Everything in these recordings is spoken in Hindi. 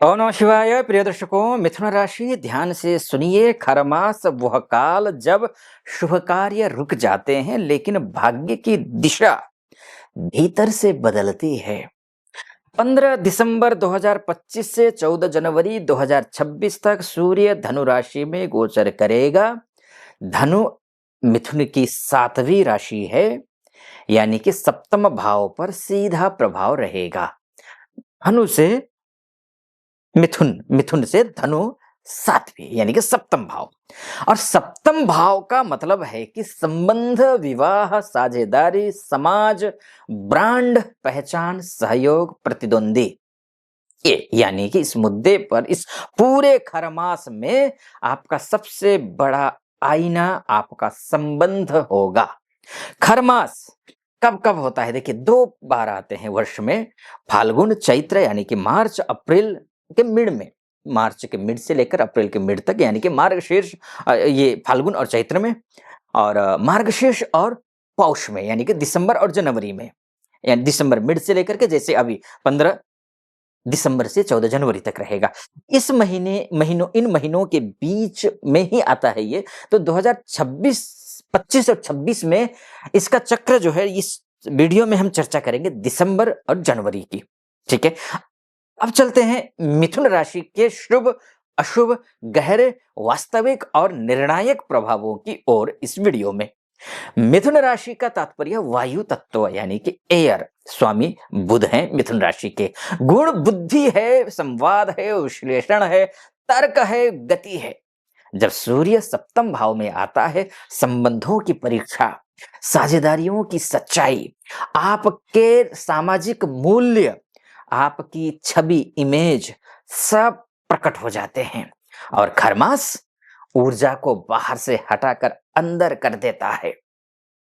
ओम नमः शिवाय। प्रिय दर्शकों, मिथुन राशि ध्यान से सुनिए। खर मास वह काल जब शुभ कार्य रुक जाते हैं लेकिन भाग्य की दिशा भीतर से बदलती है। 15 दिसंबर 2025 से 14 जनवरी 2026 तक सूर्य धनु राशि में गोचर करेगा। धनु मिथुन की सातवीं राशि है, यानी कि सप्तम भाव पर सीधा प्रभाव रहेगा। धनु से मिथुन, मिथुन से धनु सातवें यानी कि सप्तम भाव। और सप्तम भाव का मतलब है कि संबंध, विवाह, साझेदारी, समाज, ब्रांड, पहचान, सहयोग, प्रतिद्वंदी। ये यानी कि इस मुद्दे पर इस पूरे खरमास में आपका सबसे बड़ा आईना आपका संबंध होगा। खरमास कब कब होता है? देखिए, दो बार आते हैं वर्ष में। फाल्गुन चैत्र यानी कि मार्च अप्रैल के मिड में, मार्च के मिड से लेकर अप्रैल के मिड तक, यानी कि मार्गशीर्ष ये फाल्गुन और चैत्र में, और मार्गशीर्ष और पौष में, यानी कि दिसंबर और जनवरी में। यानी दिसंबर मिड से लेकर के, जैसे अभी 15 दिसंबर से 14 जनवरी तक रहेगा। इस इन महीनों के बीच में ही आता है ये। तो 2026, 25 और 26 में इसका चक्र जो है, इस वीडियो में हम चर्चा करेंगे दिसंबर और जनवरी की। ठीक है, अब चलते हैं मिथुन राशि के शुभ, अशुभ, गहरे, वास्तविक और निर्णायक प्रभावों की ओर इस वीडियो में। मिथुन राशि का तात्पर्य वायु तत्व यानी कि एयर, स्वामी बुध हैं मिथुन राशि के। गुण बुद्धि है, संवाद है, विश्लेषण है, तर्क है, गति है। जब सूर्य सप्तम भाव में आता है, संबंधों की परीक्षा, साझेदारियों की सच्चाई, आपके सामाजिक मूल्य, आपकी छवि, इमेज, सब प्रकट हो जाते हैं। और खरमास ऊर्जा को बाहर से हटाकर अंदर कर देता है।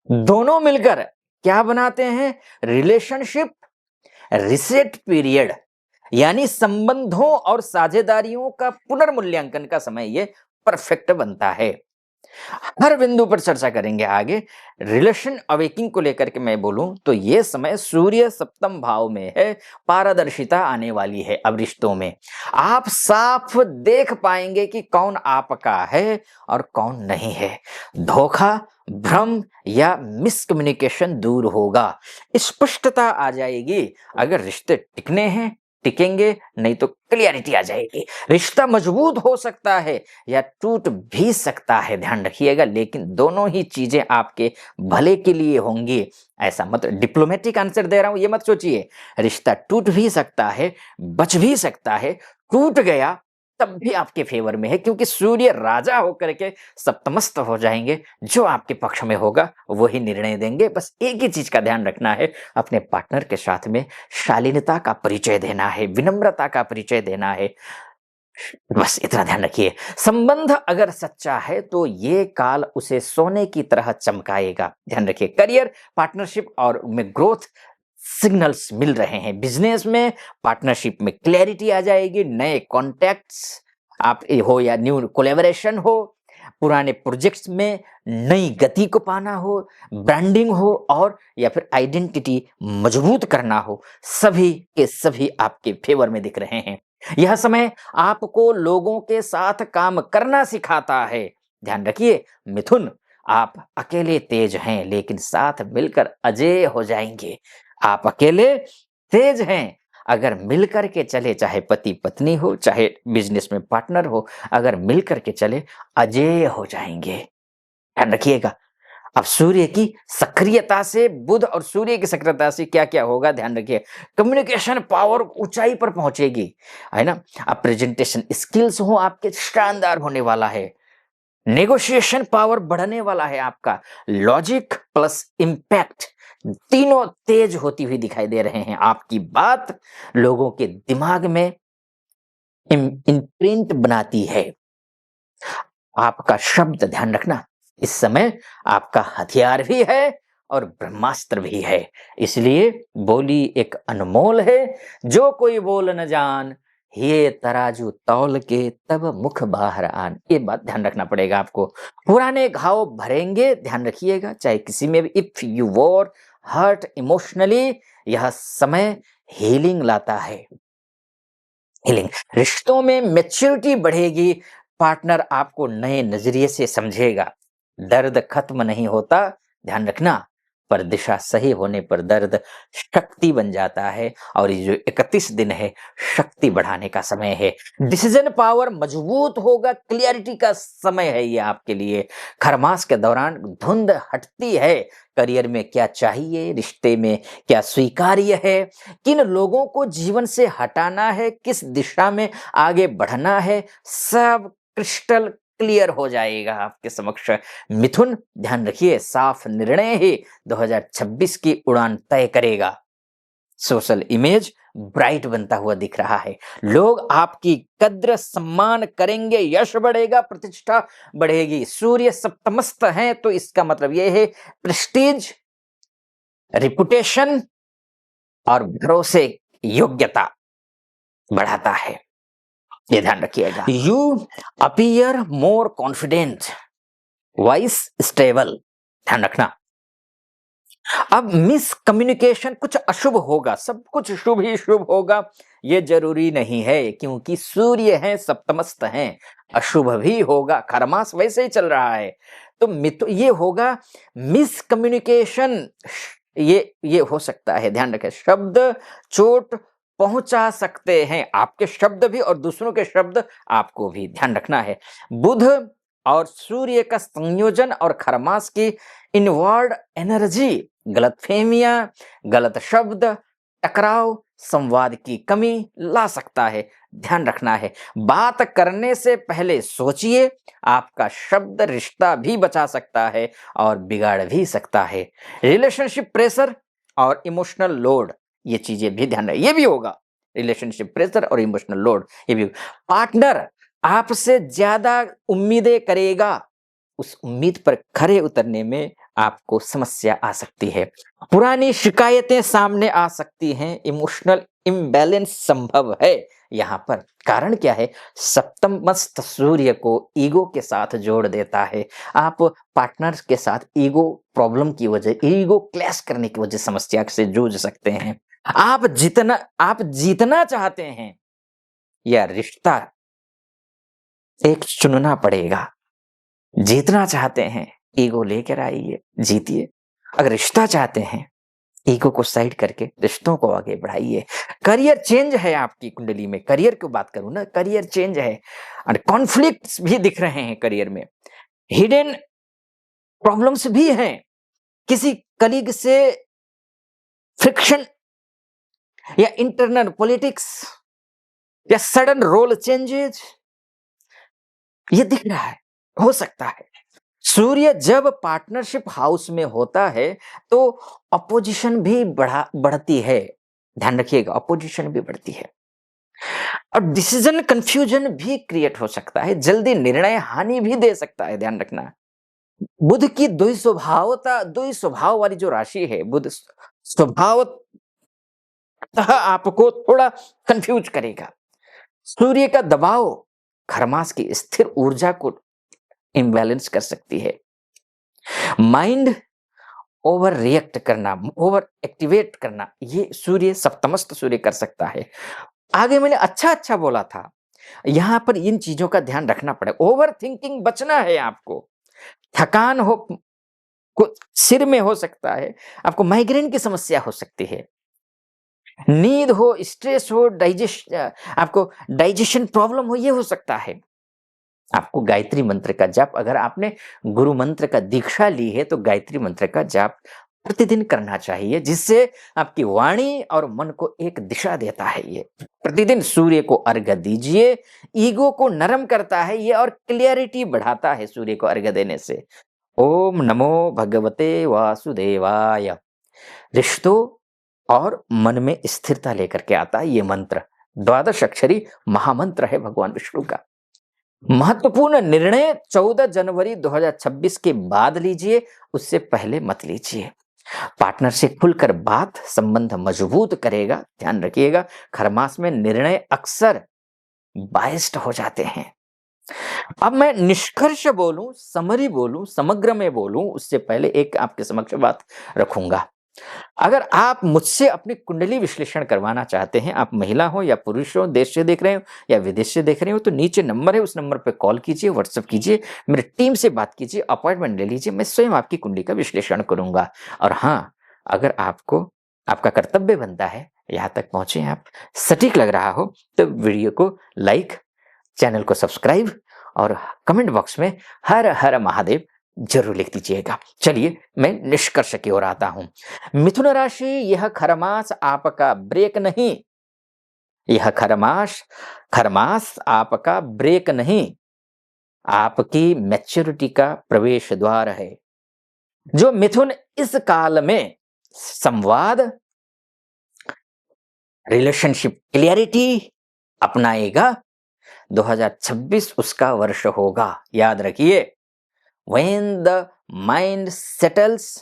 दोनों मिलकर क्या बनाते हैं? रिलेशनशिप रिसेट पीरियड, यानी संबंधों और साझेदारियों का पुनर्मूल्यांकन का समय ये परफेक्ट बनता है। हर बिंदु पर चर्चा करेंगे आगे। रिलेशन अवेकिंग को लेकर के मैं बोलूं तो ये समय सूर्य सप्तम भाव में है, पारदर्शिता आने वाली है। अब रिश्तों में आप साफ देख पाएंगे कि कौन आपका है और कौन नहीं है। धोखा, भ्रम या मिसकम्युनिकेशन दूर होगा, स्पष्टता आ जाएगी। अगर रिश्ते टिकने हैं, टिकेंगे, नहीं तो क्लियरिटी आ जाएगी। रिश्ता मजबूत हो सकता है या टूट भी सकता है, ध्यान रखिएगा, लेकिन दोनों ही चीजें आपके भले के लिए होंगी। ऐसा मत डिप्लोमेटिक आंसर दे रहा हूं, ये मत सोचिए। रिश्ता टूट भी सकता है, बच भी सकता है। टूट गया तब भी आपके फेवर में है, क्योंकि सूर्य राजा होकर के सप्तमस्त हो जाएंगे। जो आपके पक्ष में होगा वही निर्णय देंगे। बस एक ही चीज का ध्यान रखना है, अपने पार्टनर के साथ में शालीनता का परिचय देना है, विनम्रता का परिचय देना है। बस इतना ध्यान रखिए। संबंध अगर सच्चा है तो ये काल उसे सोने की तरह चमकाएगा। ध्यान रखिए, करियर, पार्टनरशिप और में ग्रोथ सिग्नल्स मिल रहे हैं। बिजनेस में, पार्टनरशिप में क्लैरिटी आ जाएगी। नए कॉन्टैक्ट्स आप हो या न्यू कोलैबोरेशन हो, पुराने प्रोजेक्ट्स में नई गति को पाना हो, ब्रांडिंग हो, और या फिर आइडेंटिटी मजबूत करना हो, सभी के सभी आपके फेवर में दिख रहे हैं। यह समय आपको लोगों के साथ काम करना सिखाता है। ध्यान रखिए मिथुन, आप अकेले तेज हैं लेकिन साथ मिलकर अजेय हो जाएंगे। आप अकेले तेज हैं, अगर मिलकर के चले, चाहे पति पत्नी हो, चाहे बिजनेस में पार्टनर हो, अगर मिलकर के चले अजेय हो जाएंगे। ध्यान रखिएगा। अब सूर्य की सक्रियता से, बुध और सूर्य की सक्रियता से क्या क्या होगा, ध्यान रखिए। कम्युनिकेशन पावर ऊंचाई पर पहुंचेगी, है ना। अब प्रेजेंटेशन स्किल्स हो आपके शानदार होने वाला है। नेगोशिएशन पावर बढ़ने वाला है आपका। लॉजिक प्लस इम्पैक्ट तीनों तेज होती हुई दिखाई दे रहे हैं। आपकी बात लोगों के दिमाग में इम्प्रिंट बनाती है। आपका शब्द, ध्यान रखना, इस समय आपका हथियार भी है और ब्रह्मास्त्र भी है। इसलिए बोली एक अनमोल है। जो कोई बोल न जान, ये तराजू तौल के तब मुख बाहर आन। ये बात ध्यान रखना पड़ेगा आपको। पुराने घाव भरेंगे, ध्यान रखिएगा, चाहे किसी में भी। If you were hurt emotionally, यह समय हीलिंग लाता है। हीलिंग, रिश्तों में मैच्योरिटी बढ़ेगी, पार्टनर आपको नए नजरिए से समझेगा। दर्द खत्म नहीं होता, ध्यान रखना, पर दिशा सही होने पर दर्द शक्ति बन जाता है। और ये जो 31 दिन है, शक्ति बढ़ाने का समय है। डिसीजन पावर मजबूत होगा, क्लियरिटी का समय है ये आपके लिए। खरमास के दौरान धुंध हटती है, करियर में क्या चाहिए, रिश्ते में क्या स्वीकार्य है, किन लोगों को जीवन से हटाना है, किस दिशा में आगे बढ़ना है, सब क्रिस्टल क्लियर हो जाएगा आपके समक्ष। मिथुन, ध्यान रखिए, साफ निर्णय ही 2026 की उड़ान तय करेगा। सोशल इमेज ब्राइट बनता हुआ दिख रहा है, लोग आपकी कद्र सम्मान करेंगे, यश बढ़ेगा, प्रतिष्ठा बढ़ेगी। सूर्य सप्तमस्त है तो इसका मतलब यह है प्रेस्टीज, रिपुटेशन और भरोसे, योग्यता बढ़ाता है, ये ध्यान रखिएगा। You appear more confident, voice stable, ध्यान रखना। अब मिस कम्युनिकेशन, कुछ अशुभ होगा, सब कुछ शुभ ही शुभ होगा ये जरूरी नहीं है, क्योंकि सूर्य है, सप्तमस्त है, अशुभ भी होगा। खरमास वैसे ही चल रहा है, तो मित्र ये होगा मिस कम्युनिकेशन, ये हो सकता है, ध्यान रखें। शब्द चोट पहुंचा सकते हैं, आपके शब्द भी और दूसरों के शब्द आपको भी, ध्यान रखना है। बुध और सूर्य का संयोजन और खरमास की इनवर्ड एनर्जी, गलतफहमियां, गलत शब्द, टकराव, संवाद की कमी ला सकता है, ध्यान रखना है। बात करने से पहले सोचिए, आपका शब्द रिश्ता भी बचा सकता है और बिगाड़ भी सकता है। रिलेशनशिप प्रेशर और इमोशनल लोड, ये चीजें भी ध्यान रखिए, ये भी होगा। रिलेशनशिप प्रेशर और इमोशनल लोड, ये भी। पार्टनर आपसे ज्यादा उम्मीदें करेगा, उस उम्मीद पर खरे उतरने में आपको समस्या आ सकती है। पुरानी शिकायतें सामने आ सकती हैं, इमोशनल इम्बैलेंस संभव है यहाँ पर। कारण क्या है? सप्तम मस्त सूर्य को ईगो के साथ जोड़ देता है। आप पार्टनर्स के साथ ईगो प्रॉब्लम की वजह, ईगो क्लैश करने की वजह समस्या से जूझ सकते हैं। आप जीतना चाहते हैं या रिश्ता एक चुनना पड़ेगा। जीतना चाहते हैं, ईगो लेकर आइए, जीतिए। अगर रिश्ता चाहते हैं, ईगो को साइड करके रिश्तों को आगे बढ़ाइए। करियर चेंज है आपकी कुंडली में, करियर की बात करूं ना, करियर चेंज है और कॉन्फ्लिक्ट्स भी दिख रहे हैं करियर में, हिडन प्रॉब्लम्स भी हैं, किसी कलीग से फ्रिक्शन या इंटरनल पॉलिटिक्स या सडन रोल चेंजेस, ये दिख रहा है, हो सकता है। सूर्य जब पार्टनरशिप हाउस में होता है तो अपोजिशन भी बढ़ती है, ध्यान रखिएगा, अपोजिशन भी बढ़ती है और डिसीजन कंफ्यूजन भी क्रिएट हो सकता है, जल्दी निर्णय हानि भी दे सकता है, ध्यान रखना। बुध की द्वि स्वभाव वाली जो राशि है, बुध स्वभावतः आपको थोड़ा कंफ्यूज करेगा। सूर्य का दबाव खरमास की स्थिर ऊर्जा को इम्बैलेंस कर सकती है। माइंड ओवर रिएक्ट करना, ओवर एक्टिवेट करना, ये सूर्य सप्तमस्त सूर्य कर सकता है। आगे मैंने अच्छा बोला था, यहां पर इन चीजों का ध्यान रखना पड़ेगा। ओवर थिंकिंग बचना है आपको, थकान हो, सिर में हो सकता है, आपको माइग्रेन की समस्या हो सकती है, नींद हो, स्ट्रेस हो, आपको डाइजेशन प्रॉब्लम हो, ये हो सकता है। आपको गायत्री मंत्र का जाप, अगर आपने गुरु मंत्र का दीक्षा ली है तो गायत्री मंत्र का जाप प्रतिदिन करना चाहिए, जिससे आपकी वाणी और मन को एक दिशा देता है। ये प्रतिदिन सूर्य को अर्घ्य दीजिए, ईगो को नरम करता है ये और क्लियरिटी बढ़ाता है सूर्य को अर्घ्य देने से। ओम नमो भगवते वासुदेवाय। रिश्तों और मन में स्थिरता लेकर के आता है ये मंत्र, 12 अक्षरी महामंत्र है भगवान विष्णु का। महत्वपूर्ण निर्णय 14 जनवरी 2026 के बाद लीजिए, उससे पहले मत लीजिए। पार्टनर से खुलकर बात संबंध मजबूत करेगा, ध्यान रखिएगा। खरमास में निर्णय अक्सर बायस्ड हो जाते हैं। अब मैं निष्कर्ष बोलूं, समरी बोलूं, समग्र में बोलूं, उससे पहले एक आपके समक्ष बात रखूंगा। अगर आप मुझसे अपनी कुंडली विश्लेषण करवाना चाहते हैं, आप महिला हो या पुरुष हो, देश से देख रहे हो या विदेश से देख रहे हो, तो नीचे नंबर है, उस नंबर पे कॉल कीजिए, व्हाट्सएप कीजिए, मेरी टीम से बात कीजिए, अपॉइंटमेंट ले लीजिए, मैं स्वयं आपकी कुंडली का विश्लेषण करूँगा। और हाँ, अगर आपको आपका कर्तव्य बनता है, यहाँ तक पहुँचे आप, सटीक लग रहा हो, तो वीडियो को लाइक, चैनल को सब्सक्राइब और कमेंट बॉक्स में हर हर महादेव जरूर लिख दीजिएगा। चलिए मैं निष्कर्ष की ओर आता हूं। मिथुन राशि, यह खरमास आपका ब्रेक नहीं, यह खरमास आपका ब्रेक नहीं, आपकी मैच्योरिटी का प्रवेश द्वार है। जो मिथुन इस काल में संवाद, रिलेशनशिप क्लियरिटी अपनाएगा, 2026 उसका वर्ष होगा। याद रखिए, when the mind settles,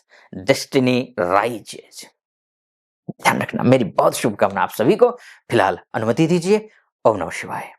destiny rises। ध्यान रखना। मेरी बहुत शुभकामना आप सभी को। फिलहाल अनुमति दीजिए। ओम नमः शिवाय।